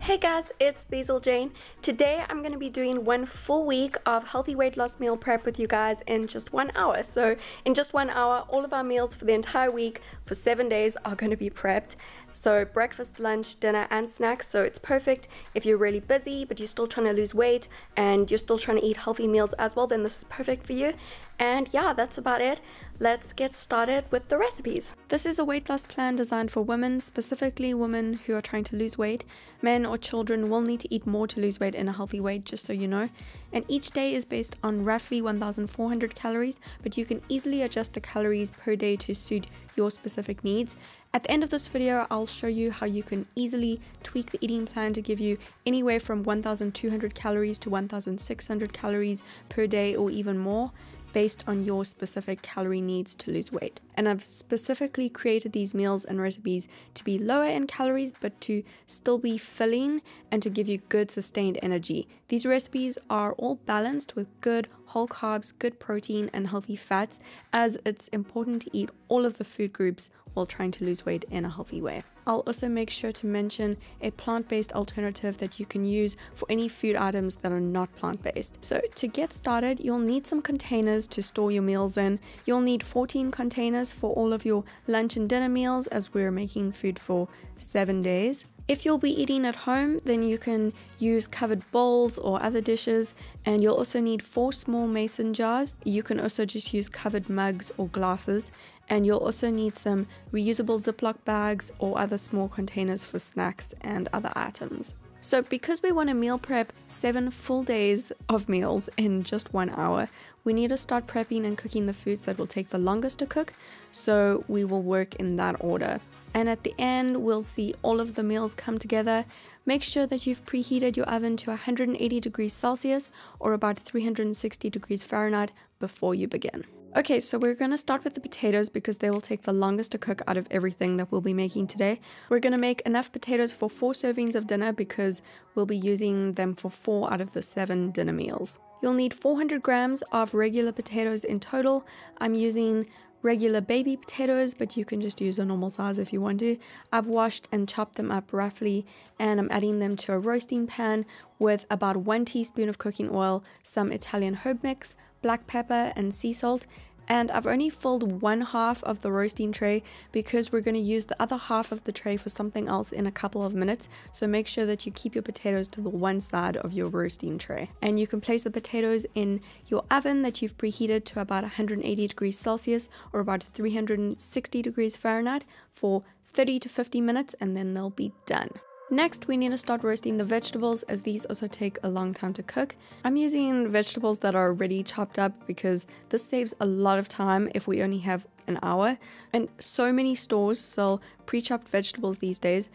Hey guys, it's Basil Jane. Today I'm going to be doing one full week of healthy weight loss meal prep with you guys in just 1 hour. So in just 1 hour, all of our meals for the entire week for 7 days are going to be prepped. So breakfast, lunch, dinner and snacks. So it's perfect if you're really busy but you're still trying to lose weight and you're still trying to eat healthy meals as well, then this is perfect for you. And yeah, that's about it. Let's get started with the recipes. This is a weight loss plan designed for women, specifically women who are trying to lose weight. Men or children will need to eat more to lose weight in a healthy way, just so you know. And each day is based on roughly 1,400 calories, but you can easily adjust the calories per day to suit your specific needs. At the end of this video, I'll show you how you can easily tweak the eating plan to give you anywhere from 1,200 calories to 1,600 calories per day or even more, based on your specific calorie needs to lose weight. And I've specifically created these meals and recipes to be lower in calories but to still be filling and to give you good sustained energy. These recipes are all balanced with good whole carbs, good protein and healthy fats, as it's important to eat all of the food groups while trying to lose weight in a healthy way. I'll also make sure to mention a plant-based alternative that you can use for any food items that are not plant-based. So to get started, you'll need some containers to store your meals in. You'll need 14 containers for all of your lunch and dinner meals, as we're making food for 7 days. If you'll be eating at home, then you can use covered bowls or other dishes, and you'll also need 4 small mason jars. You can also just use covered mugs or glasses, and you'll also need some reusable Ziploc bags or other small containers for snacks and other items. So because we want to meal prep 7 full days of meals in just 1 hour, we need to start prepping and cooking the foods that will take the longest to cook, so we will work in that order. And at the end, we'll see all of the meals come together. Make sure that you've preheated your oven to 180 degrees Celsius or about 360 degrees Fahrenheit before you begin. Okay, so we're going to start with the potatoes because they will take the longest to cook out of everything that we'll be making today. We're going to make enough potatoes for 4 servings of dinner because we'll be using them for 4 out of the 7 dinner meals. You'll need 400 grams of regular potatoes in total. I'm using regular baby potatoes, but you can just use a normal size if you want to. I've washed and chopped them up roughly, and I'm adding them to a roasting pan with about 1 teaspoon of cooking oil, some Italian herb mix, black pepper and sea salt. And I've only filled 1/2 of the roasting tray because we're going to use the other half of the tray for something else in a couple of minutes. So make sure that you keep your potatoes to the one side of your roasting tray. And you can place the potatoes in your oven that you've preheated to about 180 degrees Celsius or about 360 degrees Fahrenheit for 30 to 50 minutes, and then they'll be done. Next, we need to start roasting the vegetables, as these also take a long time to cook. I'm using vegetables that are already chopped up because this saves a lot of time if we only have an hour. And so many stores sell pre-chopped vegetables these days,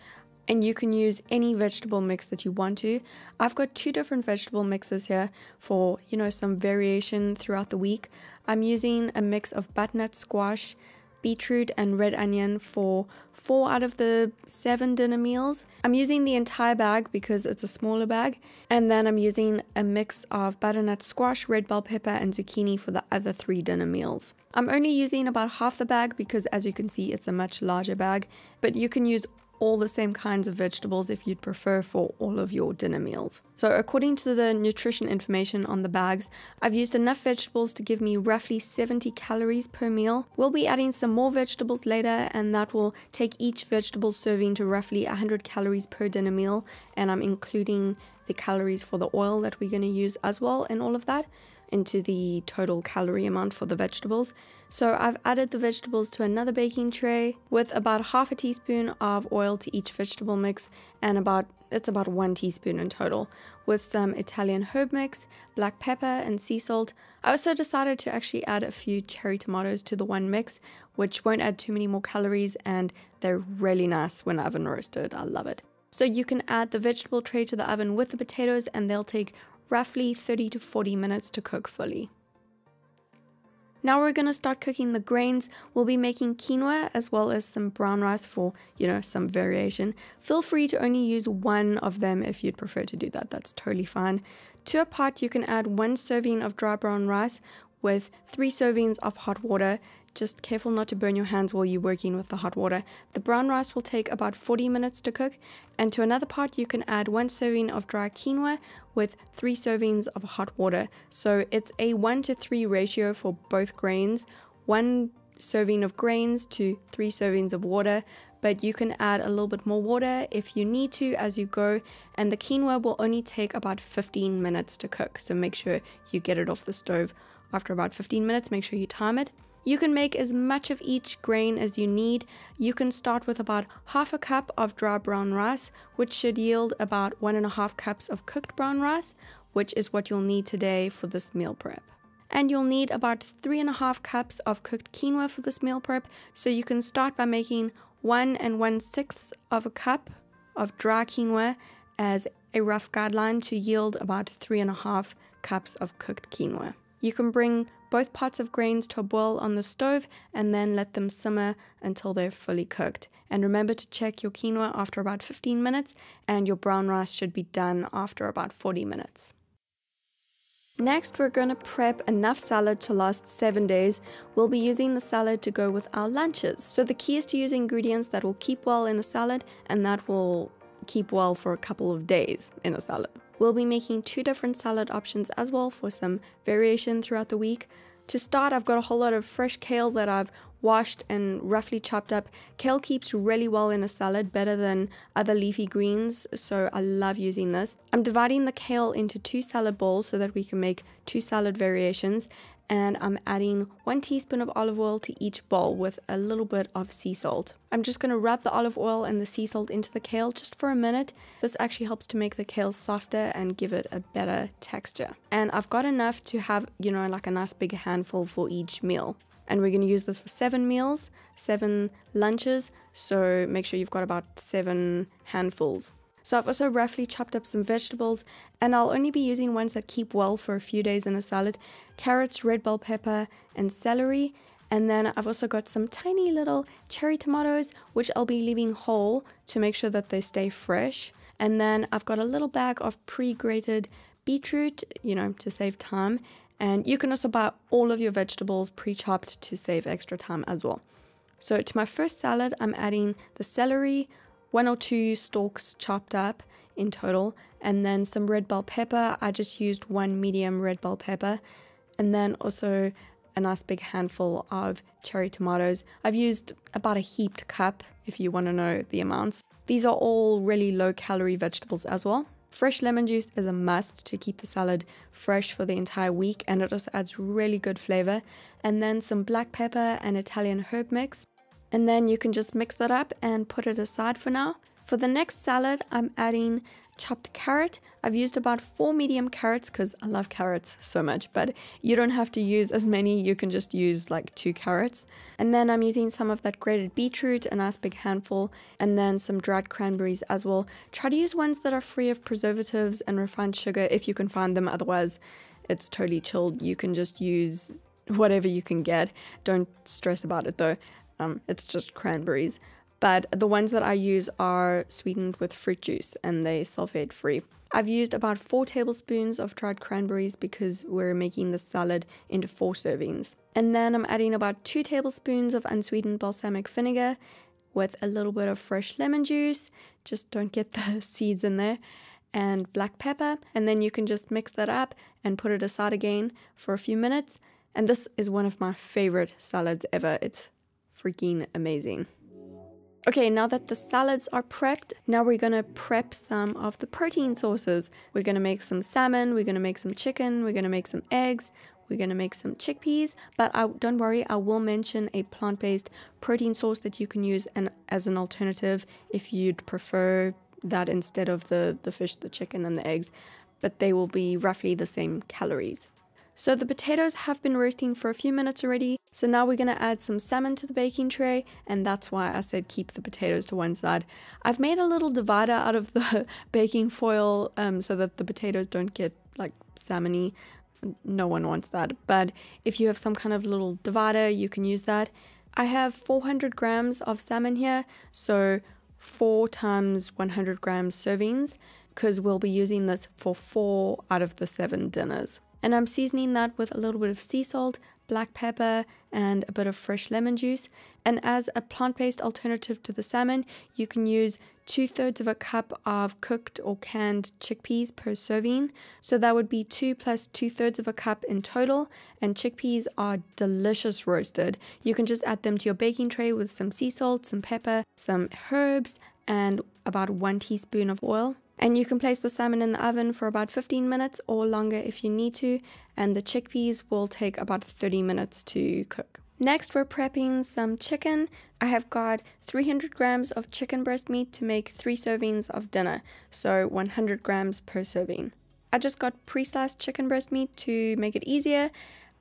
and you can use any vegetable mix that you want to. I've got 2 different vegetable mixes here for, some variation throughout the week. I'm using a mix of butternut squash, beetroot and red onion for 4 out of the 7 dinner meals. I'm using the entire bag because it's a smaller bag, and then I'm using a mix of butternut squash, red bell pepper and zucchini for the other 3 dinner meals. I'm only using about half the bag because, as you can see, it's a much larger bag, but you can use all the same kinds of vegetables if you'd prefer for all of your dinner meals. So according to the nutrition information on the bags, I've used enough vegetables to give me roughly 70 calories per meal. We'll be adding some more vegetables later, and that will take each vegetable serving to roughly 100 calories per dinner meal, and I'm including the calories for the oil that we're going to use as well in all of that into the total calorie amount for the vegetables. So I've added the vegetables to another baking tray with about 1/2 teaspoon of oil to each vegetable mix, and it's about 1 teaspoon in total, with some Italian herb mix, black pepper and sea salt. I also decided to actually add a few cherry tomatoes to the one mix, which won't add too many more calories, and they're really nice when oven roasted. I love it. So you can add the vegetable tray to the oven with the potatoes, and they'll take roughly 30 to 40 minutes to cook fully. Now we're going to start cooking the grains. We'll be making quinoa as well as some brown rice for, some variation. Feel free to only use one of them if you'd prefer to do that. That's totally fine. To a pot, you can add 1 serving of dry brown rice with 3 servings of hot water. Just careful not to burn your hands while you're working with the hot water. The brown rice will take about 40 minutes to cook, and to another pot you can add 1 serving of dry quinoa with 3 servings of hot water. So it's a 1:3 ratio for both grains, 1 serving of grains to 3 servings of water, but you can add a little bit more water if you need to as you go, and the quinoa will only take about 15 minutes to cook, so make sure you get it off the stove after about 15 minutes. Make sure you time it. You can make as much of each grain as you need. You can start with about half a cup of dry brown rice, which should yield about 1.5 cups of cooked brown rice, which is what you'll need today for this meal prep. And you'll need about 3.5 cups of cooked quinoa for this meal prep, so you can start by making 1 1/6 of a cup of dry quinoa as a rough guideline to yield about 3.5 cups of cooked quinoa. You can bring both pots of grains to a boil on the stove and then let them simmer until they're fully cooked. And remember to check your quinoa after about 15 minutes, and your brown rice should be done after about 40 minutes. Next, we're going to prep enough salad to last 7 days. We'll be using the salad to go with our lunches. So the key is to use ingredients that will keep well in a salad and that will keep well for a couple of days in a salad. We'll be making 2 different salad options as well for some variation throughout the week. To start, I've got a whole lot of fresh kale that I've washed and roughly chopped up. Kale keeps really well in a salad, better than other leafy greens, so I love using this. I'm dividing the kale into 2 salad bowls so that we can make 2 salad variations, and I'm adding 1 teaspoon of olive oil to each bowl with a little bit of sea salt. I'm just going to rub the olive oil and the sea salt into the kale just for a minute. This actually helps to make the kale softer and give it a better texture. And I've got enough to have, like a nice big handful for each meal. And we're going to use this for 7 meals, 7 lunches, so make sure you've got about 7 handfuls. So I've also roughly chopped up some vegetables, and I'll only be using ones that keep well for a few days in a salad: carrots, red bell pepper, and celery. And then I've also got some tiny little cherry tomatoes, which I'll be leaving whole to make sure that they stay fresh. And then I've got a little bag of pre-grated beetroot, to save time. And you can also buy all of your vegetables pre-chopped to save extra time as well. So to my first salad, I'm adding the celery, 1 or 2 stalks chopped up in total, and then some red bell pepper. I just used 1 medium red bell pepper, and then also a nice big handful of cherry tomatoes. I've used about a heaped cup if you want to know the amounts. These are all really low calorie vegetables as well. Fresh lemon juice is a must to keep the salad fresh for the entire week, and it also adds really good flavor. And then some black pepper and Italian herb mix. And then you can just mix that up and put it aside for now. For the next salad, I'm adding chopped carrot. I've used about 4 medium carrots because I love carrots so much, but you don't have to use as many. You can just use like 2 carrots. And then I'm using some of that grated beetroot, a nice big handful, and then some dried cranberries as well. Try to use ones that are free of preservatives and refined sugar if you can find them. Otherwise, it's totally chilled. You can just use whatever you can get. Don't stress about it though. It's just cranberries. But the ones that I use are sweetened with fruit juice and they sulfate free. I've used about 4 tablespoons of dried cranberries because we're making the salad into 4 servings. And then I'm adding about 2 tablespoons of unsweetened balsamic vinegar with a little bit of fresh lemon juice. Just don't get the seeds in there. And black pepper. And then you can just mix that up and put it aside again for a few minutes. And this is one of my favorite salads ever. It's freaking amazing. Okay, now that the salads are prepped, now we're gonna prep some of the protein sources. We're gonna make some salmon, we're gonna make some chicken, we're gonna make some eggs, we're gonna make some chickpeas, but don't worry, I will mention a plant-based protein source that you can use as an alternative if you'd prefer that instead of the fish, the chicken, and the eggs, but they will be roughly the same calories. So the potatoes have been roasting for a few minutes already. So now we're going to add some salmon to the baking tray, and that's why I said keep the potatoes to one side. I've made a little divider out of the baking foil so that the potatoes don't get like salmony. No one wants that. But if you have some kind of little divider, you can use that. I have 400 grams of salmon here, so 4 times 100 grams servings, because we'll be using this for 4 out of the 7 dinners. And I'm seasoning that with a little bit of sea salt, black pepper, and a bit of fresh lemon juice. And as a plant-based alternative to the salmon, you can use 2/3 of a cup of cooked or canned chickpeas per serving. So that would be 2 plus 2/3 of a cup in total. And chickpeas are delicious roasted. You can just add them to your baking tray with some sea salt, some pepper, some herbs, and about 1 teaspoon of oil. And you can place the salmon in the oven for about 15 minutes or longer if you need to, and the chickpeas will take about 30 minutes to cook. Next, we're prepping some chicken. I have got 300 grams of chicken breast meat to make 3 servings of dinner, so 100 grams per serving. I just got pre-sliced chicken breast meat to make it easier,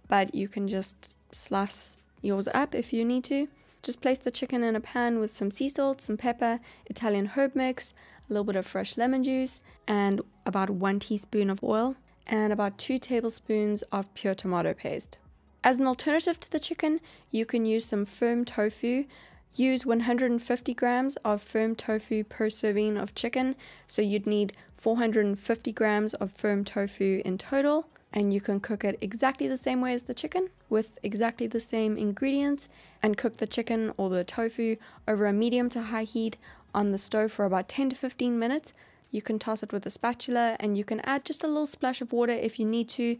but you can just slice yours up if you need to. Just place the chicken in a pan with some sea salt, some pepper, Italian herb mix, a little bit of fresh lemon juice, and about 1 teaspoon of oil, and about 2 tablespoons of pure tomato paste. As an alternative to the chicken, you can use some firm tofu. Use 150 grams of firm tofu per serving of chicken, so you'd need 450 grams of firm tofu in total. And you can cook it exactly the same way as the chicken with exactly the same ingredients, and cook the chicken or the tofu over a medium to high heat on the stove for about 10 to 15 minutes. You can toss it with a spatula, and you can add just a little splash of water if you need to,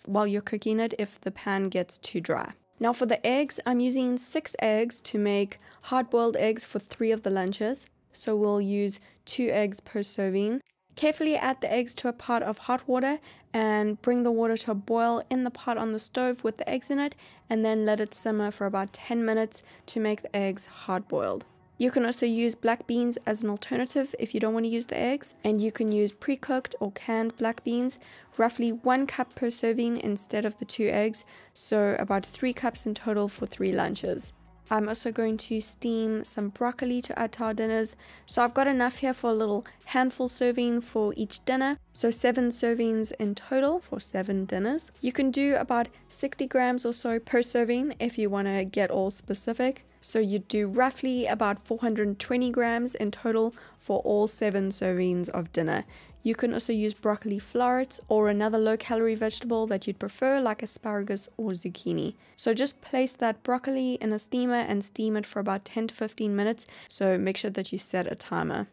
while you're cooking it, if the pan gets too dry. Now for the eggs, I'm using 6 eggs to make hard-boiled eggs for 3 of the lunches. So we'll use 2 eggs per serving. Carefully add the eggs to a pot of hot water and bring the water to a boil in the pot on the stove with the eggs in it, and then let it simmer for about 10 minutes to make the eggs hard-boiled. You can also use black beans as an alternative if you don't want to use the eggs, and you can use pre-cooked or canned black beans, roughly 1 cup per serving instead of the 2 eggs, so about 3 cups in total for 3 lunches. I'm also going to steam some broccoli to add to our dinners. So I've got enough here for a little handful serving for each dinner. So 7 servings in total for 7 dinners. You can do about 60 grams or so per serving if you want to get all specific. So you do roughly about 420 grams in total for all 7 servings of dinner. You can also use broccoli florets or another low-calorie vegetable that you'd prefer, like asparagus or zucchini. So just place that broccoli in a steamer and steam it for about 10 to 15 minutes, so make sure that you set a timer.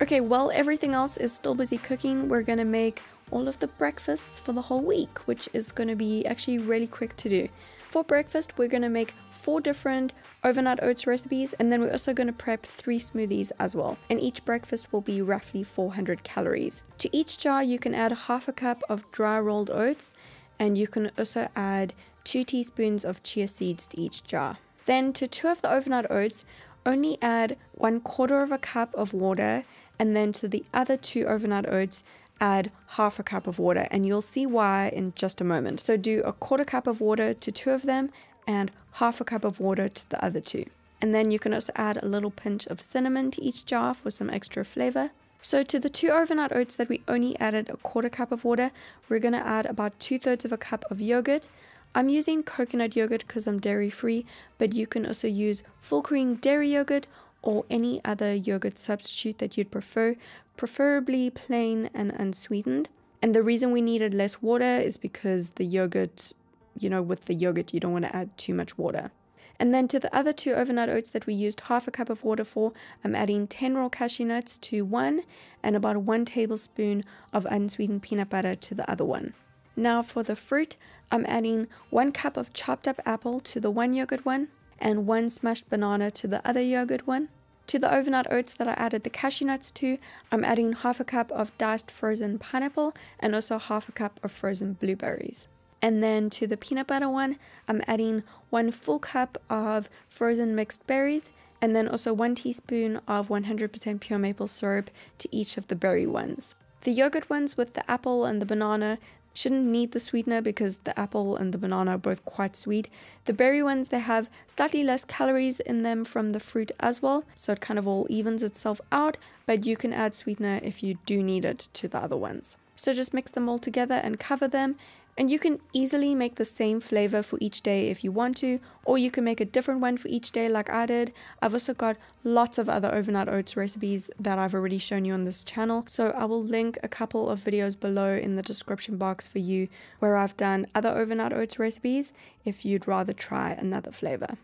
Okay, while everything else is still busy cooking, we're going to make all of the breakfasts for the whole week, which is going to be actually really quick to do. For breakfast, we're going to make 4 different overnight oats recipes, and then we're also going to prep 3 smoothies as well. And each breakfast will be roughly 400 calories. To each jar, you can add half a cup of dry rolled oats, and you can also add 2 teaspoons of chia seeds to each jar. Then to 2 of the overnight oats, only add 1/4 of a cup of water, and then to the other 2 overnight oats, add half a cup of water, and you'll see why in just a moment. So do 1/4 cup of water to 2 of them and half a cup of water to the other 2. And then you can also add a little pinch of cinnamon to each jar for some extra flavor. So to the 2 overnight oats that we only added 1/4 cup of water, we're going to add about 2/3 of a cup of yogurt. I'm using coconut yogurt because I'm dairy free, but you can also use full cream dairy yogurt or any other yogurt substitute that you'd prefer, preferably plain and unsweetened. And the reason we needed less water is because the yogurt, with the yogurt you don't want to add too much water. And then to the other 2 overnight oats that we used half a cup of water for, I'm adding 10 raw cashew nuts to 1 and about 1 tablespoon of unsweetened peanut butter to the other 1. Now for the fruit, I'm adding 1 cup of chopped up apple to the 1 yogurt one and 1 smashed banana to the other yogurt one. To the overnight oats that I added the cashew nuts to, I'm adding half a cup of diced frozen pineapple and also half a cup of frozen blueberries. And then to the peanut butter one, I'm adding 1 full cup of frozen mixed berries and then also 1 teaspoon of 100% pure maple syrup to each of the berry ones. The yogurt ones with the apple and the banana shouldn't need the sweetener because the apple and the banana are both quite sweet. The berry ones, they have slightly less calories in them from the fruit as well, so it kind of all evens itself out, but you can add sweetener if you do need it to the other ones. So just mix them all together and cover them. And you can easily make the same flavor for each day if you want to, or you can make a different one for each day like I did. I've also got lots of other overnight oats recipes that I've already shown you on this channel. So I will link a couple of videos below in the description box for you where I've done other overnight oats recipes if you'd rather try another flavor.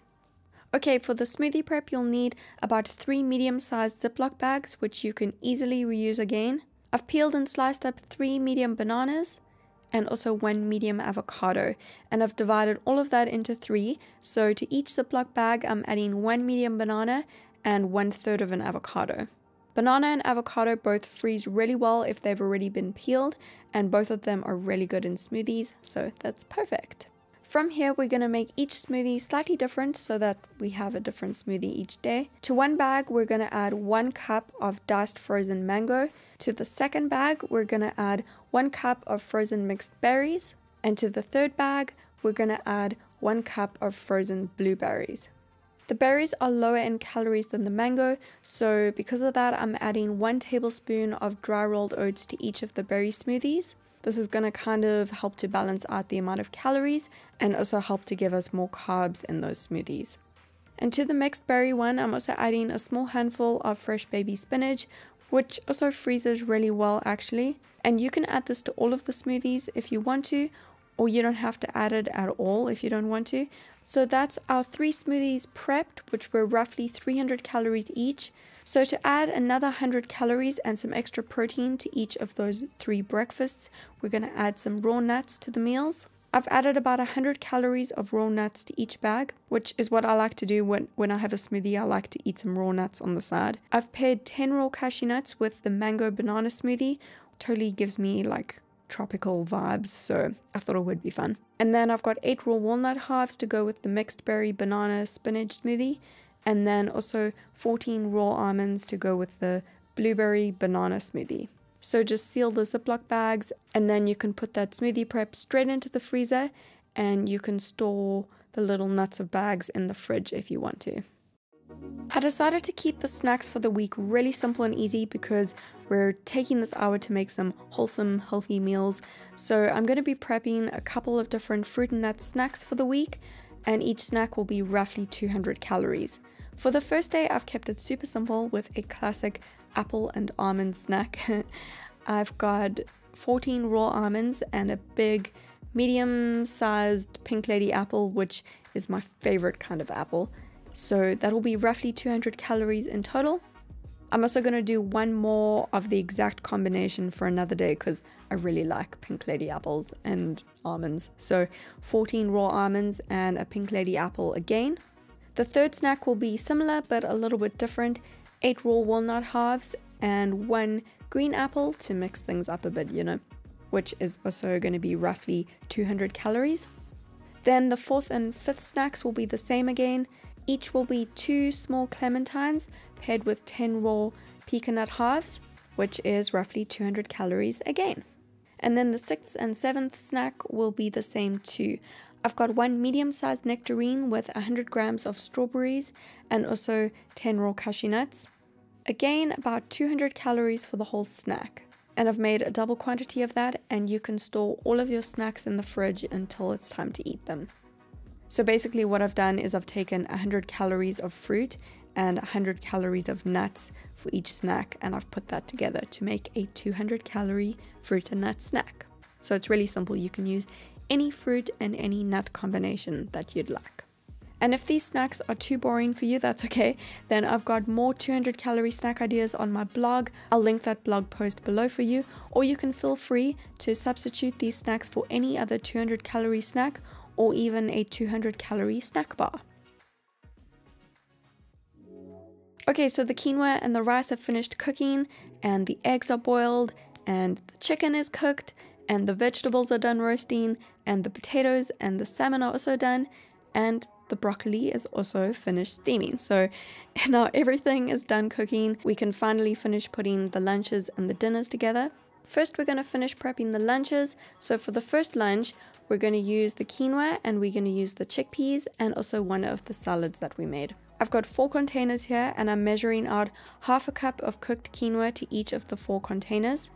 Okay, for the smoothie prep, you'll need about 3 medium-sized Ziploc bags, which you can easily reuse again. I've peeled and sliced up 3 medium bananas and also 1 medium avocado, and I've divided all of that into 3. So to each Ziploc bag, I'm adding 1 medium banana and 1/3 of an avocado. Banana and avocado both freeze really well if they've already been peeled, and both of them are really good in smoothies, so that's perfect. From here, we're going to make each smoothie slightly different so that we have a different smoothie each day. To one bag, we're going to add 1 cup of diced frozen mango. To the second bag, we're going to add 1 cup of frozen mixed berries. And to the third bag, we're going to add 1 cup of frozen blueberries. The berries are lower in calories than the mango, so because of that, I'm adding 1 tablespoon of dry rolled oats to each of the berry smoothies. This is going to kind of help to balance out the amount of calories and also help to give us more carbs in those smoothies. And to the mixed berry one, I'm also adding a small handful of fresh baby spinach, which also freezes really well actually. And you can add this to all of the smoothies if you want to, or you don't have to add it at all if you don't want to. So that's our 3 smoothies prepped, which were roughly 300 calories each. So to add another 100 calories and some extra protein to each of those 3 breakfasts, we're going to add some raw nuts to the meals. I've added about 100 calories of raw nuts to each bag, which is what I like to do when I have a smoothie. I like to eat some raw nuts on the side. I've paired 10 raw cashew nuts with the mango banana smoothie. Totally gives me like tropical vibes, so I thought it would be fun. And then I've got 8 raw walnut halves to go with the mixed berry banana spinach smoothie. And then also 14 raw almonds to go with the blueberry banana smoothie. So just seal the Ziploc bags, and then you can put that smoothie prep straight into the freezer, and you can store the little nuts of bags in the fridge if you want to. I decided to keep the snacks for the week really simple and easy because we're taking this hour to make some wholesome, healthy meals. So I'm going to be prepping a couple of different fruit and nut snacks for the week, and each snack will be roughly 200 calories. For the first day, I've kept it super simple with a classic apple and almond snack. I've got 14 raw almonds and a big medium-sized Pink Lady apple, which is my favorite kind of apple. So that will be roughly 200 calories in total. I'm also going to do one more of the exact combination for another day because I really like Pink Lady apples and almonds. So 14 raw almonds and a Pink Lady apple again. The third snack will be similar but a little bit different. 8 raw walnut halves and 1 green apple to mix things up a bit, you know, which is also going to be roughly 200 calories. Then the fourth and fifth snacks will be the same again. Each will be 2 small clementines paired with 10 raw pecan nut halves, which is roughly 200 calories again. And then the sixth and seventh snack will be the same too. I've got 1 medium-sized nectarine with 100 grams of strawberries and also 10 raw cashew nuts. Again, about 200 calories for the whole snack. And I've made a double quantity of that, and you can store all of your snacks in the fridge until it's time to eat them. So basically what I've done is I've taken 100 calories of fruit and 100 calories of nuts for each snack, and I've put that together to make a 200 calorie fruit and nut snack. So it's really simple. You can use any fruit and any nut combination that you'd like. And if these snacks are too boring for you, that's okay. Then I've got more 200 calorie snack ideas on my blog. I'll link that blog post below for you, or you can feel free to substitute these snacks for any other 200 calorie snack or even a 200 calorie snack bar. Okay, so the quinoa and the rice have finished cooking, and the eggs are boiled, and the chicken is cooked, and the vegetables are done roasting, and the potatoes and the salmon are also done, and the broccoli is also finished steaming. So now everything is done cooking. We can finally finish putting the lunches and the dinners together. First, we're going to finish prepping the lunches. So for the first lunch, we're going to use the quinoa, and we're going to use the chickpeas and also one of the salads that we made. I've got 4 containers here, and I'm measuring out half a cup of cooked quinoa to each of the 4 containers.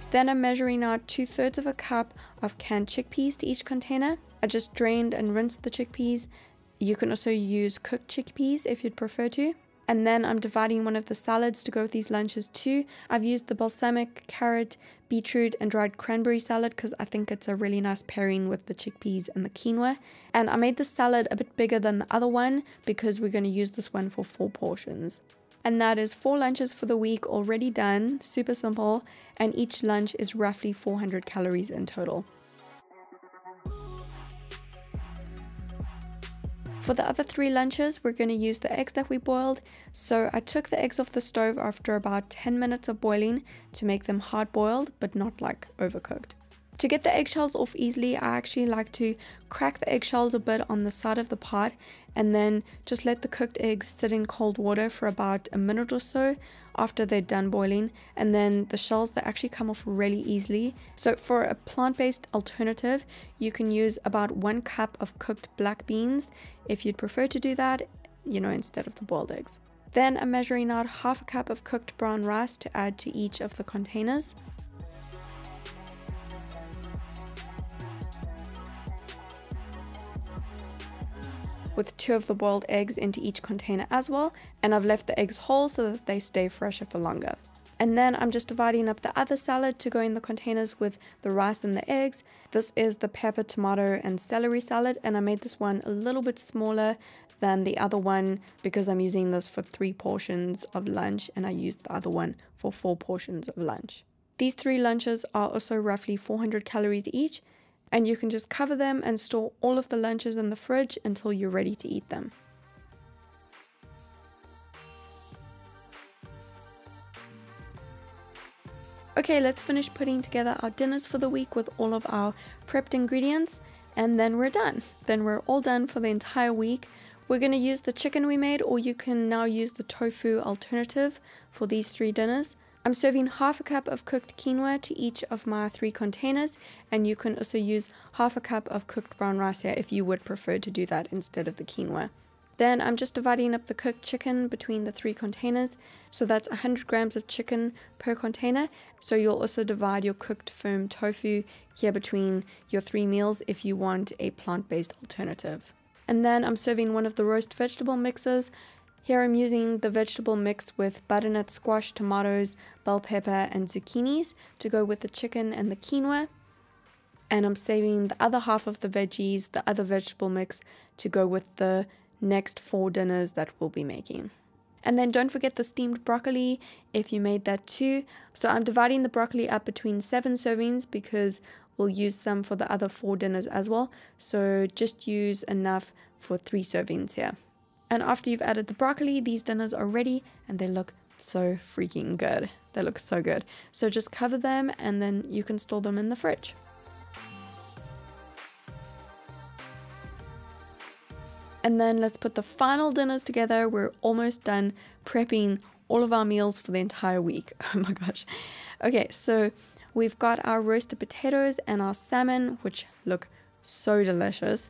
Then I'm measuring out 2/3 of a cup of canned chickpeas to each container. I just drained and rinsed the chickpeas. You can also use cooked chickpeas if you'd prefer to. And then I'm dividing one of the salads to go with these lunches too. I've used the balsamic, carrot, beetroot and dried cranberry salad because I think it's a really nice pairing with the chickpeas and the quinoa. And I made the salad a bit bigger than the other one because we're going to use this one for 4 portions. And that is 4 lunches for the week already done, super simple, and each lunch is roughly 400 calories in total. For the other 3 lunches, we're going to use the eggs that we boiled. So I took the eggs off the stove after about 10 minutes of boiling to make them hard boiled, but not like overcooked. To get the eggshells off easily, I actually like to crack the eggshells a bit on the side of the pot and then just let the cooked eggs sit in cold water for about a minute or so after they're done boiling, and then the shells, they actually come off really easily. So for a plant-based alternative, you can use about 1 cup of cooked black beans if you'd prefer to do that, instead of the boiled eggs. Then I'm measuring out 1/2 cup of cooked brown rice to add to each of the containers. With 2 of the boiled eggs into each container as well, and I've left the eggs whole so that they stay fresher for longer. And then I'm just dividing up the other salad to go in the containers with the rice and the eggs. This is the pepper, tomato and celery salad, and I made this one a little bit smaller than the other one because I'm using this for 3 portions of lunch and I used the other one for 4 portions of lunch. These 3 lunches are also roughly 400 calories each, and you can just cover them and store all of the lunches in the fridge until you're ready to eat them. Okay, let's finish putting together our dinners for the week with all of our prepped ingredients, and then we're done. Then we're all done for the entire week. We're going to use the chicken we made, or you can now use the tofu alternative for these 3 dinners. I'm serving 1/2 cup of cooked quinoa to each of my 3 containers, and you can also use 1/2 cup of cooked brown rice here if you would prefer to do that instead of the quinoa. Then I'm just dividing up the cooked chicken between the 3 containers, so that's 100 grams of chicken per container. So you'll also divide your cooked firm tofu here between your 3 meals if you want a plant-based alternative. And then I'm serving one of the roast vegetable mixes. Here I'm using the vegetable mix with butternut squash, tomatoes, bell pepper and zucchinis to go with the chicken and the quinoa. And I'm saving the other half of the veggies, the other vegetable mix, to go with the next 4 dinners that we'll be making. And then don't forget the steamed broccoli if you made that too. So I'm dividing the broccoli up between 7 servings because we'll use some for the other 4 dinners as well. So just use enough for 3 servings here. And after you've added the broccoli, these dinners are ready and they look so freaking good. They look so good. So just cover them and then you can store them in the fridge. And then let's put the final dinners together. We're almost done prepping all of our meals for the entire week. Oh my gosh. Okay, so we've got our roasted potatoes and our salmon, which look so delicious.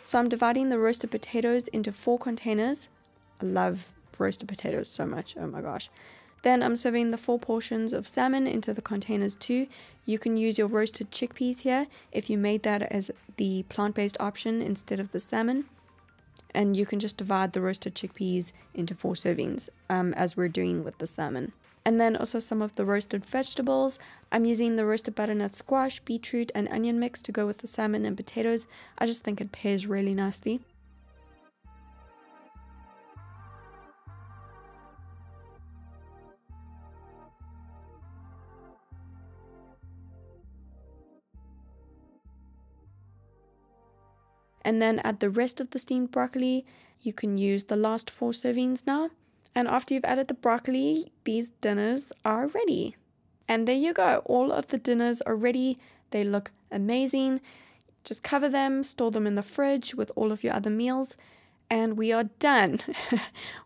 So I'm dividing the roasted potatoes into 4 containers. I love roasted potatoes so much, oh my gosh. Then I'm serving the 4 portions of salmon into the containers too. You can use your roasted chickpeas here if you made that as the plant-based option instead of the salmon. And you can just divide the roasted chickpeas into 4 servings as we're doing with the salmon. And then also some of the roasted vegetables. I'm using the roasted butternut squash, beetroot and onion mix to go with the salmon and potatoes. I just think it pairs really nicely. And then add the rest of the steamed broccoli. You can use the last 4 servings now. And after you've added the broccoli, these dinners are ready. And there you go. All of the dinners are ready. They look amazing. Just cover them, store them in the fridge with all of your other meals, and we are done.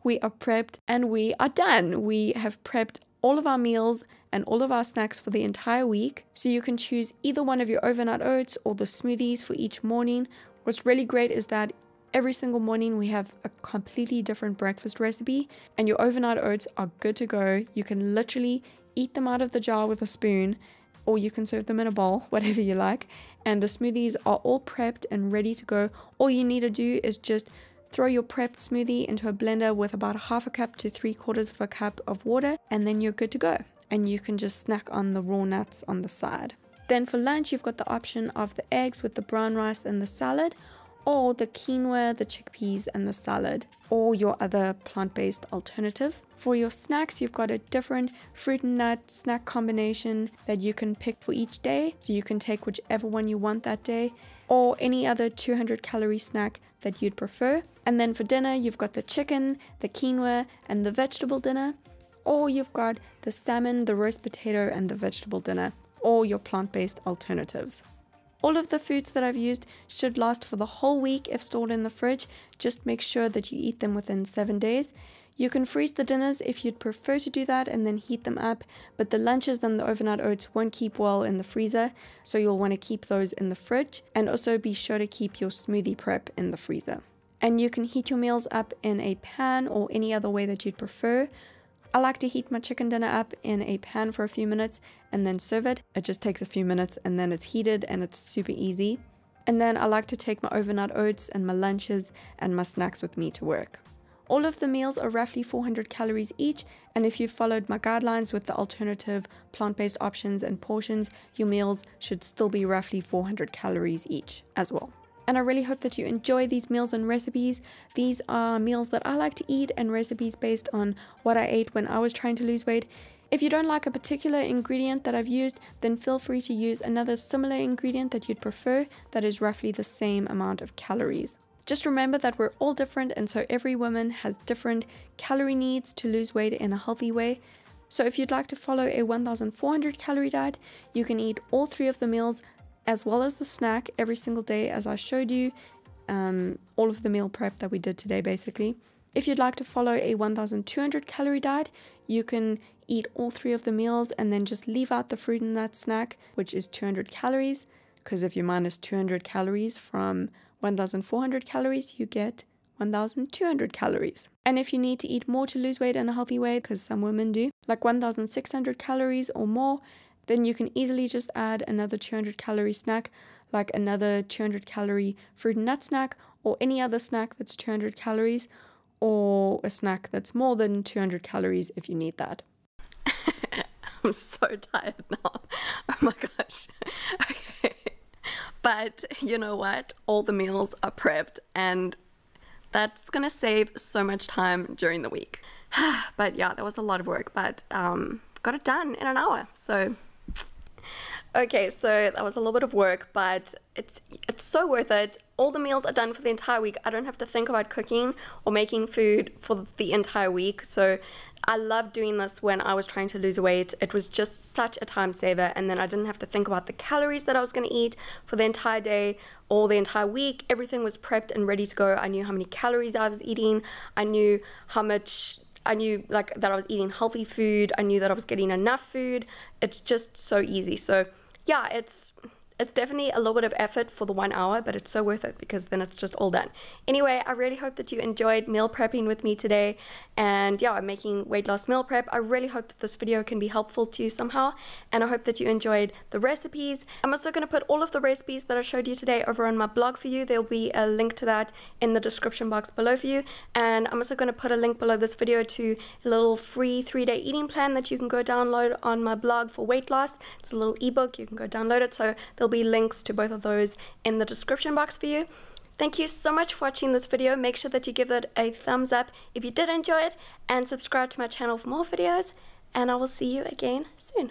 We are prepped and we are done. We have prepped all of our meals and all of our snacks for the entire week. So you can choose either one of your overnight oats or the smoothies for each morning. What's really great is that every single morning we have a completely different breakfast recipe, and your overnight oats are good to go. You can literally eat them out of the jar with a spoon, or you can serve them in a bowl, whatever you like. And the smoothies are all prepped and ready to go. All you need to do is just throw your prepped smoothie into a blender with about 1/2 cup to 3/4 of a cup of water, and then you're good to go. And you can just snack on the raw nuts on the side. Then for lunch, you've got the option of the eggs with the brown rice and the salad, or the quinoa, the chickpeas and the salad, or your other plant-based alternative. For your snacks, you've got a different fruit and nut snack combination that you can pick for each day. So you can take whichever one you want that day, or any other 200 calorie snack that you'd prefer. And then for dinner, you've got the chicken, the quinoa and the vegetable dinner, or you've got the salmon, the roast potato and the vegetable dinner, or your plant-based alternatives. All of the foods that I've used should last for the whole week if stored in the fridge. Just make sure that you eat them within 7 days. You can freeze the dinners if you'd prefer to do that and then heat them up, but the lunches and the overnight oats won't keep well in the freezer, so you'll want to keep those in the fridge. And also be sure to keep your smoothie prep in the freezer. And you can heat your meals up in a pan or any other way that you'd prefer. I like to heat my chicken dinner up in a pan for a few minutes and then serve it. It just takes a few minutes and then it's heated and it's super easy. And then I like to take my overnight oats and my lunches and my snacks with me to work. All of the meals are roughly 400 calories each, and if you've followed my guidelines with the alternative plant-based options and portions, your meals should still be roughly 400 calories each as well. And I really hope that you enjoy these meals and recipes. These are meals that I like to eat and recipes based on what I ate when I was trying to lose weight. If you don't like a particular ingredient that I've used, then feel free to use another similar ingredient that you'd prefer that is roughly the same amount of calories. Just remember that we're all different, and so every woman has different calorie needs to lose weight in a healthy way. So if you'd like to follow a 1400 calorie diet, you can eat all 3 of the meals as well as the snack every single day as I showed you, all of the meal prep that we did today basically. If you'd like to follow a 1200 calorie diet, you can eat all 3 of the meals and then just leave out the fruit and nut snack, which is 200 calories, because if you minus 200 calories from 1400 calories, you get 1200 calories. And if you need to eat more to lose weight in a healthy way, because some women do, like 1600 calories or more, then you can easily just add another 200 calorie snack, like another 200 calorie fruit and nut snack, or any other snack that's 200 calories, or a snack that's more than 200 calories if you need that. I'm so tired now. Oh my gosh. Okay. But you know what? All the meals are prepped, and that's gonna save so much time during the week. But yeah, that was a lot of work, but got it done in an hour. So okay, so that was a little bit of work, but it's so worth it. All the meals are done for the entire week. I don't have to think about cooking or making food for the entire week. So I love doing this when I was trying to lose weight. It was just such a time saver, and then I didn't have to think about the calories that I was going to eat for the entire day or the entire week. Everything was prepped and ready to go. I knew how many calories I was eating. I knew how much, I knew like that I was eating healthy food. I knew that I was getting enough food. It's just so easy. So yeah, it's definitely a little bit of effort for the 1 hour, but it's so worth it because then it's just all done. Anyway, I really hope that you enjoyed meal prepping with me today. And yeah, I'm making weight loss meal prep. I really hope that this video can be helpful to you somehow, and I hope that you enjoyed the recipes. I'm also going to put all of the recipes that I showed you today over on my blog for you. There'll be a link to that in the description box below for you, and I'm also going to put a link below this video to a little free 3-day eating plan that you can go download on my blog for weight loss. It's a little ebook. You can go download it, so there'll be links to both of those in the description box for you. Thank you so much for watching this video. Make sure that you give it a thumbs up if you did enjoy it, and subscribe to my channel for more videos, and I will see you again soon.